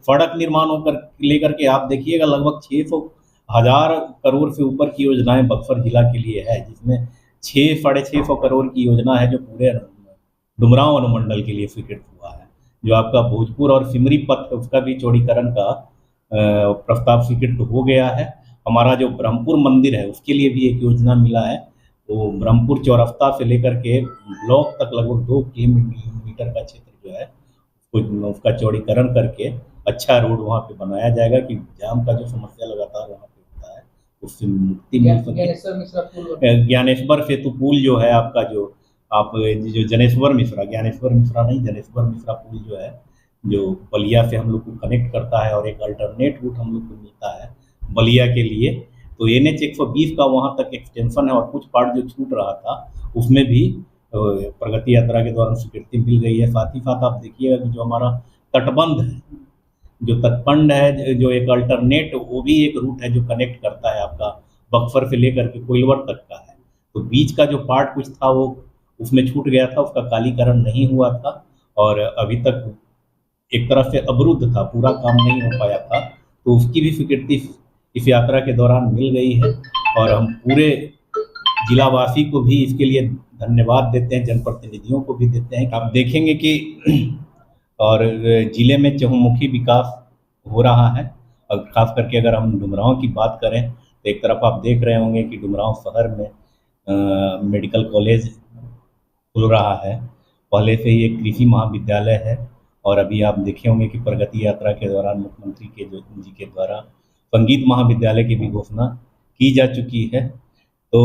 सड़क निर्माण होकर लेकर के आप देखिएगा लगभग 600,000 करोड़ से ऊपर की योजनाएं बक्सर जिला के लिए है, जिसमें 600-650 करोड़ की योजना है जो पूरे डुमरांव अनुमंडल के लिए स्वीकृत हुआ है। जो आपका भोजपुर और सिमरी पथ है उसका भी चौड़ीकरण का प्रस्ताव स्वीकृत हो गया है। हमारा जो ब्रह्मपुर मंदिर है उसके लिए भी एक योजना मिला है, तो ब्रह्मपुर चौरस्ता से लेकर के ब्लॉक तक लगभग 2 किलोमीटर का क्षेत्र जो है उसका चौड़ीकरण करके अच्छा रोड वहाँ पे बनाया जाएगा कि जाम का जो समस्या लगातार वहाँ पे होता है उससे मुक्ति मिल सके। ज्ञानेश्वर सेतु पुल जो है आपका जो ज्ञानेश्वर मिश्रा पुल जो है जो बलिया से हम लोग को कनेक्ट करता है और एक अल्टरनेट रूट हम लोग को मिलता है बलिया के लिए, तो NH 120 का वहाँ तक एक्सटेंशन है और कुछ पार्ट जो छूट रहा था उसमें भी प्रगति यात्रा के दौरान स्वीकृति मिल गई है। साथ ही साथ आप देखिएगा कि जो हमारा तटबंध है, जो एक अल्टरनेट वो भी एक रूट है जो कनेक्ट करता है आपका बक्सर से लेकर के कोइलवर तक का है, तो बीच का जो पार्ट कुछ था वो उसमें छूट गया था, उसका कालीकरण नहीं हुआ था और अभी तक एक तरह से अवरुद्ध था, पूरा काम नहीं हो पाया था, तो उसकी भी स्वीकृति इस यात्रा के दौरान मिल गई है और हम पूरे जिलावासी को भी इसके लिए धन्यवाद देते हैं, जनप्रतिनिधियों को भी देते हैं। आप देखेंगे कि और जिले में चहुमुखी विकास हो रहा है और खास करके अगर हम डुमरांव की बात करें तो एक तरफ आप देख रहे होंगे कि डुमरांव शहर में मेडिकल कॉलेज खुल रहा है, पहले से ही एक कृषि महाविद्यालय है और अभी आप देखे होंगे कि प्रगति यात्रा के दौरान मुख्यमंत्री जी के द्वारा संगीत महाविद्यालय की भी घोषणा की जा चुकी है। तो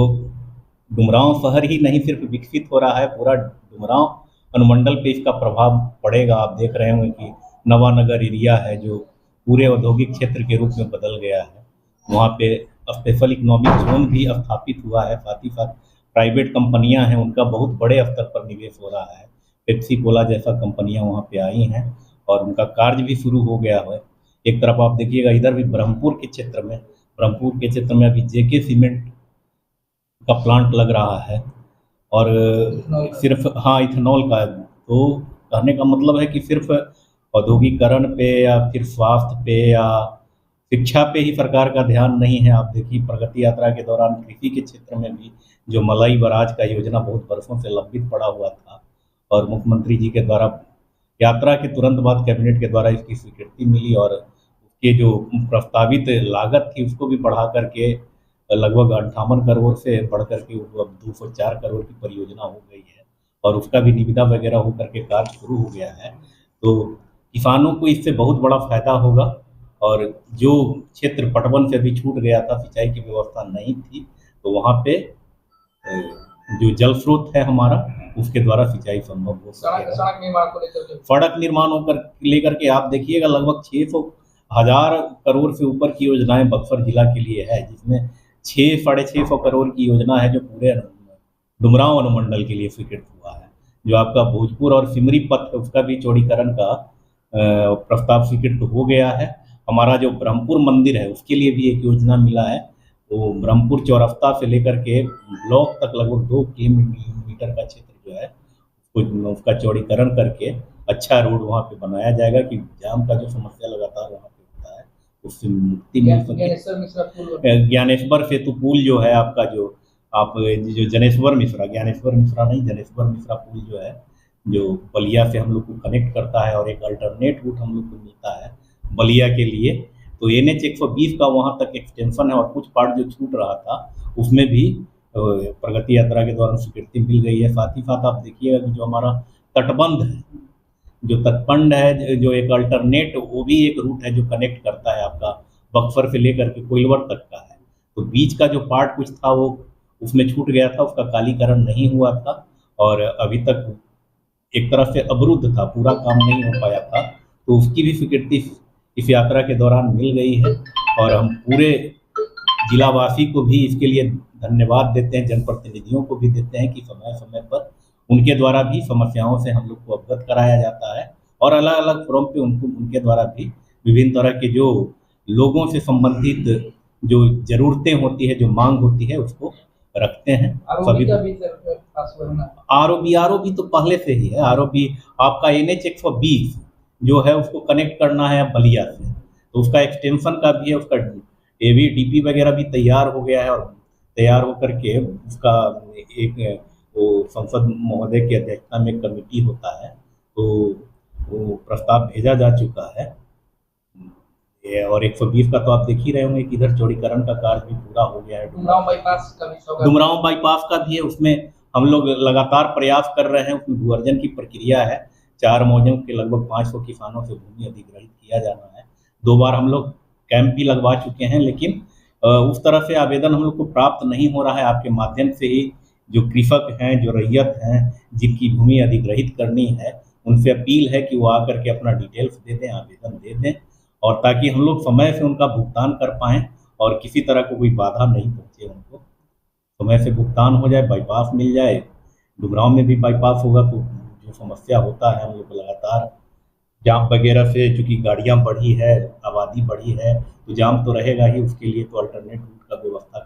डुमरांव शहर ही नहीं सिर्फ विकसित हो रहा है, पूरा डुमरांव अनुमंडल पे इसका प्रभाव पड़ेगा। आप देख रहे होंगे कि नवानगर एरिया है जो पूरे औद्योगिक क्षेत्र के रूप में बदल गया है, वहाँ पे स्पेशल इकोनॉमिक जोन भी स्थापित हुआ है। साथ ही साथ प्राइवेट कंपनियां हैं, उनका बहुत बड़े स्तर पर निवेश हो रहा है। पेप्सी कोला जैसा कंपनियां वहाँ पे आई हैं और उनका कार्य भी शुरू हो गया है। एक तरफ आप देखिएगा इधर भी ब्रह्मपुर के क्षेत्र में अभी JK सीमेंट का प्लांट लग रहा है और सिर्फ इथेनॉल का। तो कहने का मतलब है कि सिर्फ औद्योगिकरण पे या फिर स्वास्थ्य पे या शिक्षा पे ही सरकार का ध्यान नहीं है। आप देखिए प्रगति यात्रा के दौरान कृषि के क्षेत्र में भी जो मलाई बराज का योजना बहुत वर्षों से लंबित पड़ा हुआ था और मुख्यमंत्री जी के द्वारा यात्रा के तुरंत बाद कैबिनेट के द्वारा इसकी स्वीकृति मिली और उसके जो प्रस्तावित लागत थी उसको भी बढ़ा करके लगभग 58 करोड़ से बढ़ करके अब 204 करोड़ की परियोजना हो गई है और उसका भी निविदा वगैरह हो करके कार्य शुरू हो गया है। तो किसानों को इससे बहुत बड़ा फायदा होगा और जो क्षेत्र पटवन से भी छूट गया था, सिंचाई की व्यवस्था नहीं थी, तो वहाँ पे जो जल स्रोत है हमारा उसके द्वारा सिंचाई संभव हो सकेगा। सड़क निर्माण होकर लेकर के आप देखिएगा लगभग 600,000 करोड़ से ऊपर की योजनाएं बक्सर जिला के लिए है, जिसमें 600-650 करोड़ की योजना है जो पूरे डुमरांव अनुमंडल के लिए स्वीकृत हुआ है। जो आपका भोजपुर और सिमरी पथ है उसका भी चौड़ीकरण का प्रस्ताव स्वीकृत हो गया है। हमारा जो ब्रह्मपुर मंदिर है उसके लिए भी एक योजना मिला है, तो ब्रह्मपुर चौरस्ता से लेकर के ब्लॉक तक लगभग 2 किलोमीटर का क्षेत्र जो है उसका चौड़ीकरण करके अच्छा रोड वहाँ पे बनाया जाएगा कि जाम का जो समस्या लगातार वहाँ पे होता है उससे मुक्ति मिल सके। ज्ञानेश्वर सेतु पुल जो है आपका जो ज्ञानेश्वर मिश्रा पुल जो है जो बलिया से हम लोग को कनेक्ट करता है और एक अल्टरनेट रूट हम लोग को मिलता है बलिया के लिए, तो NH 120 का वहाँ तक एक्सटेंशन है और कुछ पार्ट जो छूट रहा था उसमें भी प्रगति यात्रा के दौरान स्वीकृति मिल गई है। साथ ही साथ आप देखिएगा कि जो हमारा तटबंध है, जो एक अल्टरनेट वो भी एक रूट है जो कनेक्ट करता है आपका बक्सर से लेकर के कोइलवर तक का है, तो बीच का जो पार्ट कुछ था वो उसमें छूट गया था, उसका कालीकरण नहीं हुआ था और अभी तक एक तरह से अवरुद्ध था, पूरा काम नहीं हो पाया था, तो उसकी भी स्वीकृति इस यात्रा के दौरान मिल गई है और हम पूरे जिलावासी को भी इसके लिए धन्यवाद देते हैं, जनप्रतिनिधियों को भी देते हैं कि समय समय पर उनके द्वारा भी समस्याओं से हम लोग को अवगत कराया जाता है और अलग अलग फोरम पे उनके द्वारा भी विभिन्न तरह के जो लोगों से संबंधित जो जरूरतें होती है, जो मांग होती है उसको रखते हैं। सभी आरओबी तो पहले से ही है। आरओबी आपका NH 120 जो है उसको कनेक्ट करना है अब बलिया से, तो उसका एक्सटेंशन का भी है, उसका एवी डीपी वगैरह भी तैयार हो गया है, और तैयार होकर के उसका एक वो संसद महोदय की अध्यक्षता में कमेटी होता है, तो वो प्रस्ताव भेजा जा चुका है। ये और 120 का तो आप देख ही रहे होंगे कि इधर चौड़ीकरण का कार्य भी पूरा हो गया है। डुमरांव बाईपास का भी सौगात डुमरांव बाईपास का भी है, उसमें हम लोग लगातार प्रयास कर रहे हैं, उसमें भू अर्जन की प्रक्रिया है। 4 मौजों के लगभग 500 किसानों से भूमि अधिग्रहित किया जाना है। 2 बार हम लोग कैंप भी लगवा चुके हैं, लेकिन उस तरह से आवेदन हम लोग को प्राप्त नहीं हो रहा है। आपके माध्यम से ही जो कृषक हैं, जो रैयत हैं, जिनकी भूमि अधिग्रहित करनी है, उनसे अपील है कि वो आकर के अपना डिटेल्स दे दें, आवेदन दे दें, और ताकि हम लोग समय से उनका भुगतान कर पाएँ और किसी तरह को कोई बाधा नहीं पहुँचे उनको। समय से भुगतान हो जाए, बाईपास मिल जाए। डुमरांव में भी बाईपास होगा तो जो समस्या होता है, हम लोग लगातार जाम वगैरह से, चूँकि गाड़ियाँ बढ़ी है, आबादी बढ़ी है, तो जाम तो रहेगा ही, उसके लिए तो अल्टरनेट रूट का व्यवस्था